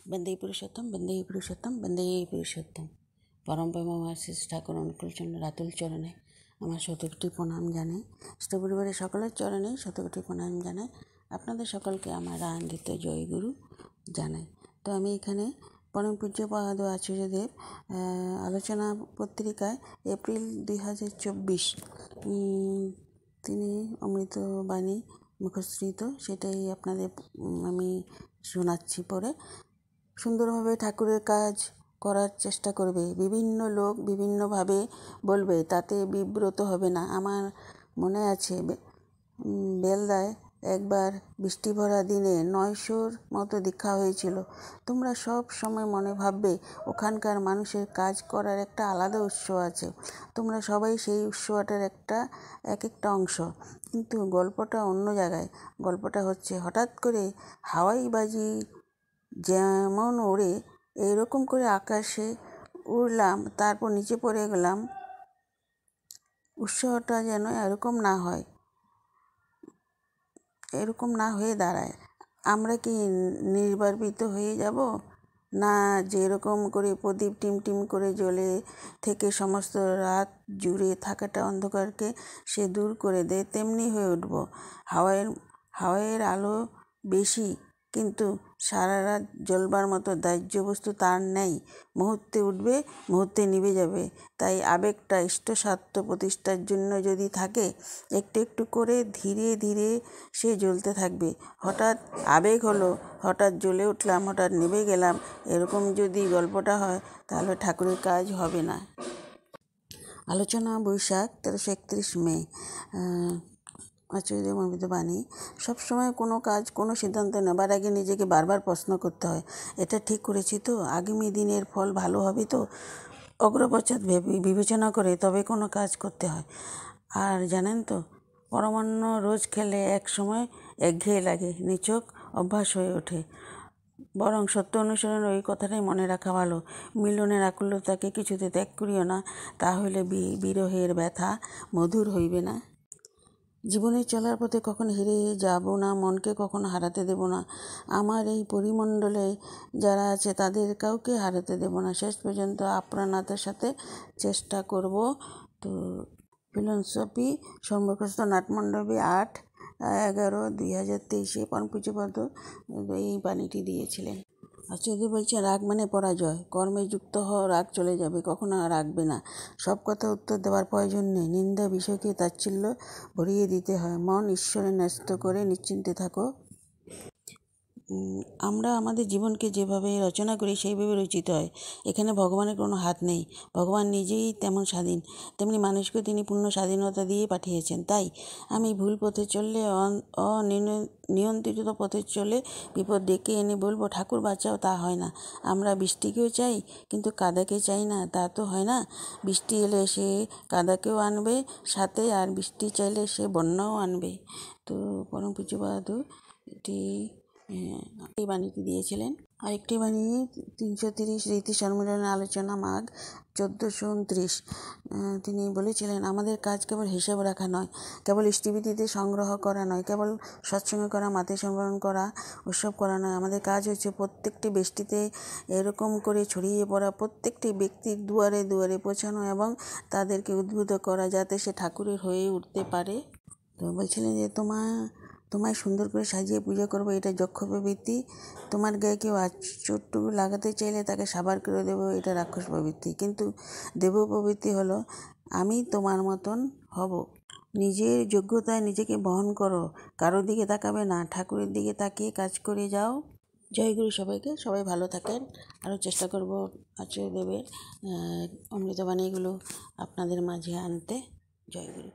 বন্দে পুরুষোত্তম, বন্দে পুরুষোত্তম, বন্দে পুরুষোত্তম। পরম প্রেমাশিস ঠাকুর অনুকূলচন্দ্র রাতুল চরণে আমার শতকোটি প্রণাম জানাই। পরিবারের সকলের চরণে শতকোটি প্রণাম জানাই। আপনাদের সকলকে আমার আনন্দিত জয়গুরু জানাই। তো আমি এখানে পরম পূজ্যপাদ আচার্যদেব আলোচনা পত্রিকায় এপ্রিল 2024 তিনি অমৃতবাণী মুখশ্রিত, সেটাই আপনাদের আমি শোনাচ্ছি। পরে সুন্দরভাবে ঠাকুরের কাজ করার চেষ্টা করবে। বিভিন্ন লোক বিভিন্নভাবে বলবে, তাতে বিব্রত হবে না। আমার মনে আছে বেলদায় একবার বৃষ্টি ভরা দিনে 900-র মতো দীক্ষা হয়েছিল। তোমরা সব সময় মনে ভাববে ওখানকার মানুষের কাজ করার একটা আলাদা উৎস আছে। তোমরা সবাই সেই উৎসটার এক একটা অংশ। কিন্তু গল্পটা অন্য জায়গায়। গল্পটা হচ্ছে, হঠাৎ করে হাওয়াই বাজি যেমন ওড়ে, এরকম করে আকাশে উড়লাম, তারপর নিচে পড়ে গেলাম। উৎসাহটা যেন এরকম না হয়ে দাঁড়ায়। আমরা কি নির্বাপিত হয়ে যাব? না, যেরকম করে প্রদীপ টিম করে জ্বলে থেকে সমস্ত রাত জুড়ে থাকাটা অন্ধকারকে সে দূর করে দেয়, তেমনি হয়ে উঠব। হাওয়াইয়ের আলো বেশি, কিন্তু সারা রাত জ্বলবার মতো দাহ্য বস্তু তার নেই। মুহূর্তে উঠবে, মুহূর্তে নিভে যাবে। তাই আবেগটা ইষ্টস্বার্থ প্রতিষ্ঠার জন্য যদি থাকে, একটু একটু করে ধীরে ধীরে সে জ্বলতে থাকবে। হঠাৎ আবেগ হলো, হঠাৎ জ্বলে উঠলাম, হঠাৎ নিভে গেলাম, এরকম যদি গল্পটা হয়, তাহলে ঠাকুরের কাজ হবে না। আলোচনা বৈশাখ 1331 মে। আচার্যদেব অমৃতবাণী। সবসময় কোনো কাজ, কোনো সিদ্ধান্ত নেবার আগে নিজেকে বারবার প্রশ্ন করতে হয়, এটা ঠিক করেছি তো? আগামী দিনের ফল ভালো হবে তো? অগ্রপশ্চাৎ বিবেচনা করে তবে কোনো কাজ করতে হয়। আর জানেন তো, পরমান্ন রোজ খেলে এক সময় একঘেয়ে লাগে, নিছক অভ্যাস হয়ে ওঠে। বরং সত্য অনুসরণ ওই কথাটাই মনে রাখা ভালো। মিলনের আকুলতাকে কিছুতে ত্যাগ করিও না, তাহলে বিরহের ব্যথা মধুর হইবে না। জীবনে চলার পথে কখনো হেরে যাব না, মনকে কখনো হারাতে দেব না। আমার এই পরিমণ্ডলে যারা আছে তাদের কাউকে হারাতে দেব না। শেষ পর্যন্ত আপ্রাণতার সাথে চেষ্টা করব। তো ফিলোসফি সম্পর্কস্থ নাটমণ্ডপে 8/11/2023 পরম পূজ্যপাদ এই বাণীটি দিয়েছিলেন। আচার্য বলছেন, রাগ মানে পরাজয়। কর্মে যুক্ত হও, রাগ চলে যাবে, কখনো আর রাগবে না। সব কথা উত্তর দেওয়ার প্রয়োজন নেই। নিন্দা বিষয়কে তাচ্ছিল্য ভরিয়ে দিতে হয়। মন ঈশ্বরে ন্যস্ত করে নিশ্চিন্তে থাকো। আমরা আমাদের জীবনকে যেভাবে রচনা করি সেইভাবে রচিত হয়। এখানে ভগবানের কোনো হাত নেই। ভগবান নিজেই তেমন স্বাধীন, তেমনি মানুষকে তিনি পূর্ণ স্বাধীনতা দিয়ে পাঠিয়েছেন। তাই আমি ভুল পথে চললে, অনিয়ন্ত্রিত পথে চলে বিপদ ডেকে এনে বলবো ঠাকুর বাঁচাও, তা হয় না। আমরা বৃষ্টিকেও চাই, কিন্তু কাদাকে চাই না, তা তো হয় না। বৃষ্টি এলে সে কাদাকেও আনবে সাথে, আর বৃষ্টি চাইলে সে বন্যাও আনবে। তো পরম পূজ্যপাদ এই বাণীটি দিয়েছিলেন। আরেকটি বাণী 330 রীতি সম্মেলনের আলোচনা মাঘ 1429। তিনি বলেছিলেন, আমাদের কাজ কেবল হিসাব রাখা নয়, কেবল ইষ্টিবৃত্তিতে সংগ্রহ করা নয়, কেবল সৎসঙ্গ করা, মাতে সম্বরণ করা, উৎসব করা নয়। আমাদের কাজ হচ্ছে প্রত্যেকটি ব্যষ্টিতে এরকম করে ছড়িয়ে পড়া, প্রত্যেকটি ব্যক্তির দুয়ারে দুয়ারে পৌঁছানো এবং তাদেরকে উদ্বুদ্ধ করা, যাতে সে ঠাকুরের হয়ে উঠতে পারে। তো বলছিলেন যে তোমায় সুন্দর করে সাজিয়ে পূজা করবো, এটা যক্ষ প্রবৃত্তি। তোমার গায়ে কেউ আঁচড়টুকু লাগাতে চাইলে তাকে সাবার করে দেবো, এটা রাক্ষস প্রবৃত্তি। কিন্তু দেব প্রবৃত্তি হলো, আমি তোমার মতন হব। নিজের যোগ্যতায় নিজেকে বহন করো, কারোর দিকে তাকাবে না, ঠাকুরের দিকে তাকিয়ে কাজ করে যাও। জয় গুরু সবাইকে। সবাই ভালো থাকেন। আরও চেষ্টা করব আচার্যদেবের অমৃতবাণীগুলো আপনাদের মাঝে আনতে। জয় গুরু।